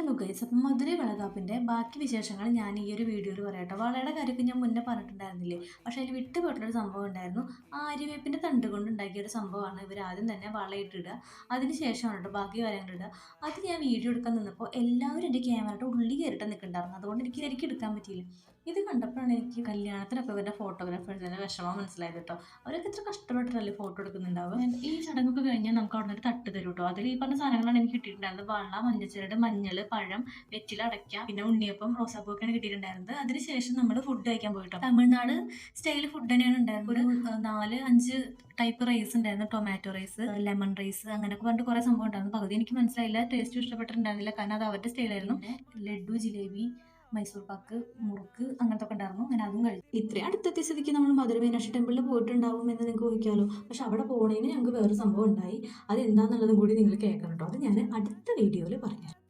Hello guys, അപ്പം മധുരൈ വളകാപ്പിൻ്റെ ബാക്കി വിശേഷങ്ങൾ ഞാൻ ഈ ഒരു വീഡിയോയിൽ പറയട്ടെ. വളയുടെ കാര്യമൊക്കെ ഞാൻ മുന്നേ പറഞ്ഞിട്ടുണ്ടായിരുന്നില്ലേ, പക്ഷേ അതിൽ വിട്ടുപോയിട്ടൊരു സംഭവം ഉണ്ടായിരുന്നു. ആ ആര്യവേപ്പിൻ്റെ തണ്ട് കൊണ്ട് ഉണ്ടാക്കിയ ഒരു സംഭവമാണ്. ഇവർ ആദ്യം തന്നെ വളയിട്ടിടുക, അതിന് ശേഷമാണ് കേട്ടോ ബാക്കി കാര്യങ്ങളിടുക. അത് ഞാൻ വീഡിയോ എടുക്കാൻ നിന്നപ്പോൾ എല്ലാവരും എൻ്റെ ക്യാമറയുടെ ഉള്ളിൽ കയറിയിട്ട് നിൽക്കുന്നുണ്ടായിരുന്നു. അതുകൊണ്ട് എനിക്ക് ശരിക്കും എടുക്കാൻ പറ്റിയില്ല. ഇത് കണ്ടപ്പോഴാണ് എനിക്ക് കല്യാണത്തിനൊക്കെ വരുന്ന ഫോട്ടോഗ്രാഫേഴ്സിൻ്റെ വിഷമം മനസ്സിലായത് കേട്ടോ. അവരൊക്കെ ഇത്ര കഷ്ടപ്പെട്ടിട്ടല്ലേ ഫോട്ടോ എടുക്കുന്നുണ്ടാവുക. ഈ ചടങ്ങൊക്കെ കഴിഞ്ഞാൽ നമുക്ക് അവിടെ നിന്ന് ഒരു തട്ട് തരും കേട്ടോ. അതിൽ ഈ പറഞ്ഞ സാധനങ്ങളാണ് എനിക്ക് കിട്ടിയിട്ടുണ്ടായിരുന്നത്. വള, മഞ്ഞച്ചരട്, മഞ്ഞൾ, പഴം, വെറ്റില, അടയ്ക്ക, പിന്നെ ഉണ്ണിയപ്പം, റോസാപ്പൂക്കാണ് കിട്ടിയിട്ടുണ്ടായിരുന്നത്. അതിനുശേഷം നമ്മൾ ഫുഡ് കഴിക്കാൻ പോയിട്ടോ. തമിഴ്നാട് സ്റ്റൈൽ ഫുഡ് തന്നെയാണ് ഉണ്ടായിരുന്നത്. ഒരു 4-5 ടൈപ്പ് റൈസ് ഉണ്ടായിരുന്നു. ടൊമാറ്റോ റൈസ്, ലെമൺ റൈസ്, അങ്ങനെയൊക്കെ പറഞ്ഞിട്ട് കുറേ സംഭവം ഉണ്ടായിരുന്നു. പകുതി എനിക്ക് മനസ്സിലായില്ല, ടേസ്റ്റ് ഇഷ്ടപ്പെട്ടിട്ടുണ്ടായിരുന്നില്ല, കാരണം അത് അവരുടെ സ്റ്റൈലായിരുന്നു. ലഡു, ജിലേബി, മൈസൂർ പാക്ക്, മുറുക്ക്, അങ്ങനത്തെ ഒക്കെ ഉണ്ടായിരുന്നു. അങ്ങനെ അതും കഴിച്ചു. ഇത്രയും അടുത്തെത്തിയ സ്ഥിതിക്ക് നമ്മൾ മധുര മീനാക്ഷി ടെമ്പിളിൽ പോയിട്ടുണ്ടാവും എന്ന് നിങ്ങൾക്ക് ഊഹിക്കാമല്ലോ. പക്ഷെ അവിടെ പോകണേന് ഞങ്ങൾക്ക് വേറൊരു സംഭവം ഉണ്ടായി. അത് എന്താണെന്നുള്ളതും കൂടി നിങ്ങൾ കേൾക്കണം കേട്ടോ. അത് ഞാൻ അടുത്ത വീഡിയോയിൽ പറഞ്ഞുതരാം.